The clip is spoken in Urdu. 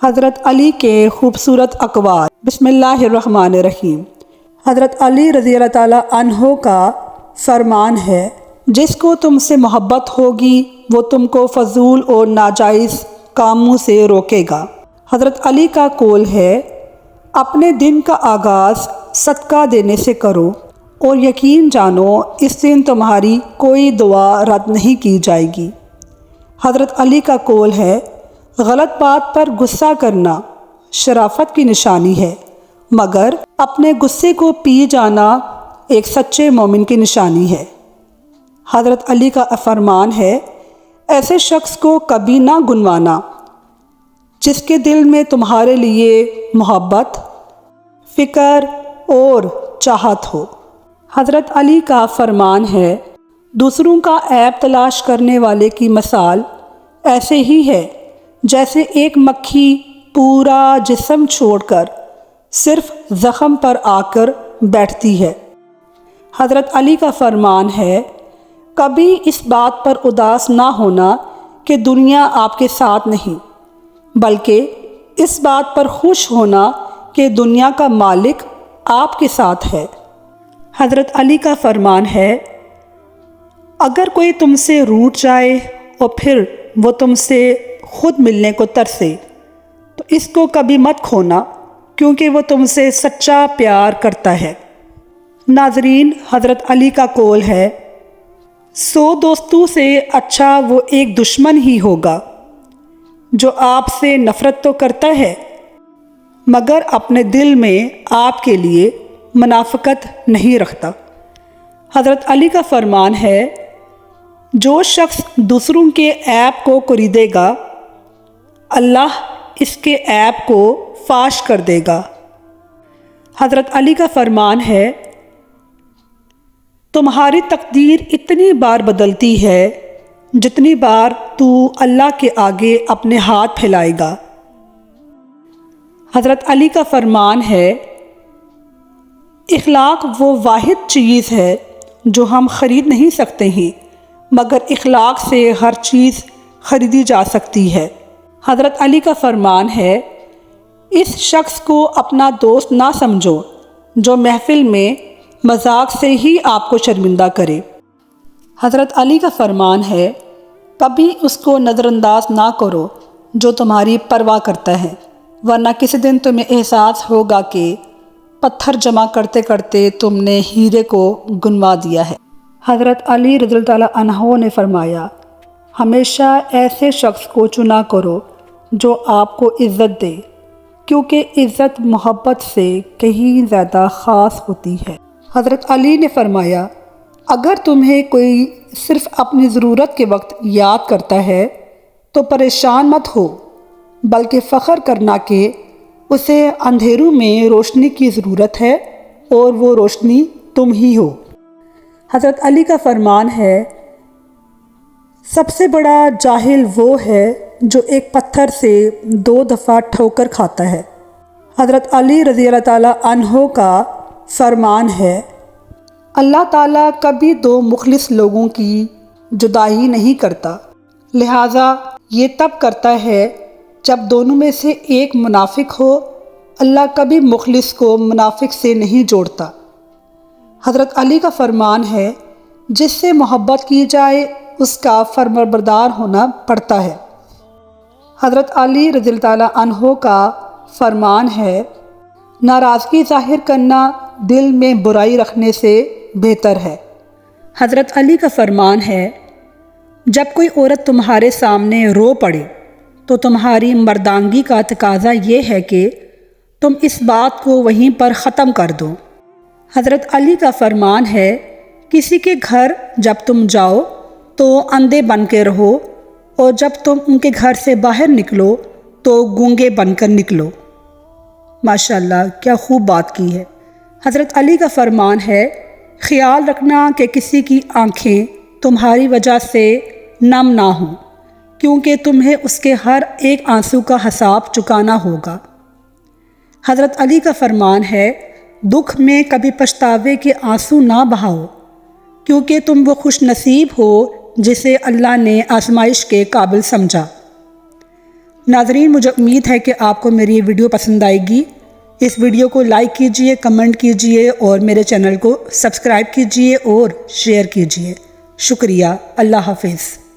حضرت علی کے خوبصورت اقوال۔ بسم اللہ الرحمن الرحیم۔ حضرت علی رضی اللہ تعالیٰ عنہ کا فرمان ہے، جس کو تم سے محبت ہوگی وہ تم کو فضول اور ناجائز کاموں سے روکے گا۔ حضرت علی کا قول ہے، اپنے دن کا آغاز صدقہ دینے سے کرو اور یقین جانو اس دن تمہاری کوئی دعا رد نہیں کی جائے گی۔ حضرت علی کا قول ہے، غلط بات پر غصہ کرنا شرافت کی نشانی ہے، مگر اپنے غصے کو پی جانا ایک سچے مومن کی نشانی ہے۔ حضرت علی کا فرمان ہے، ایسے شخص کو کبھی نہ گنوانا جس کے دل میں تمہارے لیے محبت، فکر اور چاہت ہو۔ حضرت علی کا فرمان ہے، دوسروں کا عیب تلاش کرنے والے کی مثال ایسے ہی ہے جیسے ایک مکھی پورا جسم چھوڑ کر صرف زخم پر آ کر بیٹھتی ہے۔ حضرت علی کا فرمان ہے، کبھی اس بات پر اداس نہ ہونا کہ دنیا آپ کے ساتھ نہیں، بلکہ اس بات پر خوش ہونا کہ دنیا کا مالک آپ کے ساتھ ہے۔ حضرت علی کا فرمان ہے، اگر کوئی تم سے روٹھ جائے اور پھر وہ تم سے خود ملنے کو ترسے تو اس کو کبھی مت کھونا، کیونکہ وہ تم سے سچا پیار کرتا ہے۔ ناظرین، حضرت علی کا قول ہے، 100 دوستوں سے اچھا وہ ایک دشمن ہی ہوگا جو آپ سے نفرت تو کرتا ہے مگر اپنے دل میں آپ کے لیے منافقت نہیں رکھتا۔ حضرت علی کا فرمان ہے، جو شخص دوسروں کے عیب کو خریدے گا اللہ اس کے عیب کو فاش کر دے گا۔ حضرت علی کا فرمان ہے، تمہاری تقدیر اتنی بار بدلتی ہے جتنی بار تو اللہ کے آگے اپنے ہاتھ پھیلائے گا۔ حضرت علی کا فرمان ہے، اخلاق وہ واحد چیز ہے جو ہم خرید نہیں سکتے ہیں، مگر اخلاق سے ہر چیز خریدی جا سکتی ہے۔ حضرت علی کا فرمان ہے، اس شخص کو اپنا دوست نہ سمجھو جو محفل میں مذاق سے ہی آپ کو شرمندہ کرے۔ حضرت علی کا فرمان ہے، کبھی اس کو نظر انداز نہ کرو جو تمہاری پرواہ کرتا ہے، ورنہ کسی دن تمہیں احساس ہوگا کہ پتھر جمع کرتے کرتے تم نے ہیرے کو گنوا دیا ہے۔ حضرت علی رضی اللہ تعالیٰ عنہ نے فرمایا، ہمیشہ ایسے شخص کو چنا کرو جو آپ کو عزت دے، کیونکہ عزت محبت سے کہیں زیادہ خاص ہوتی ہے۔ حضرت علی نے فرمایا، اگر تمہیں کوئی صرف اپنی ضرورت کے وقت یاد کرتا ہے تو پریشان مت ہو، بلکہ فخر کرنا کہ اسے اندھیروں میں روشنی کی ضرورت ہے اور وہ روشنی تم ہی ہو۔ حضرت علی کا فرمان ہے، سب سے بڑا جاہل وہ ہے جو ایک پتھر سے 2 دفعہ ٹھوکر کھاتا ہے۔ حضرت علی رضی اللہ تعالیٰ عنہ کا فرمان ہے، اللہ تعالیٰ کبھی 2 مخلص لوگوں کی جدائی نہیں کرتا، لہٰذا یہ تب کرتا ہے جب دونوں میں سے ایک منافق ہو۔ اللہ کبھی مخلص کو منافق سے نہیں جوڑتا۔ حضرت علی کا فرمان ہے، جس سے محبت کی جائے اس کا فرمانبردار ہونا پڑتا ہے۔ حضرت علی رضی اللہ تعالیٰ عنہ کا فرمان ہے، ناراضگی ظاہر کرنا دل میں برائی رکھنے سے بہتر ہے۔ حضرت علی کا فرمان ہے، جب کوئی عورت تمہارے سامنے رو پڑے تو تمہاری مردانگی کا تقاضا یہ ہے کہ تم اس بات کو وہیں پر ختم کر دو۔ حضرت علی کا فرمان ہے، کسی کے گھر جب تم جاؤ تو اندھے بن کے رہو اور جب تم ان کے گھر سے باہر نکلو تو گونگے بن کر نکلو۔ ماشاءاللہ، کیا خوب بات کی ہے۔ حضرت علی کا فرمان ہے، خیال رکھنا کہ کسی کی آنکھیں تمہاری وجہ سے نم نہ ہوں، کیونکہ تمہیں اس کے ہر ایک آنسو کا حساب چکانا ہوگا۔ حضرت علی کا فرمان ہے، دکھ میں کبھی پچھتاوے کے آنسو نہ بہاؤ، کیونکہ تم وہ خوش نصیب ہو جسے اللہ نے آزمائش کے قابل سمجھا۔ ناظرین، مجھے امید ہے کہ آپ کو میری یہ ویڈیو پسند آئے گی۔ اس ویڈیو کو لائک کیجئے، کمنٹ کیجئے اور میرے چینل کو سبسکرائب کیجئے اور شیئر کیجئے۔ شکریہ۔ اللہ حافظ۔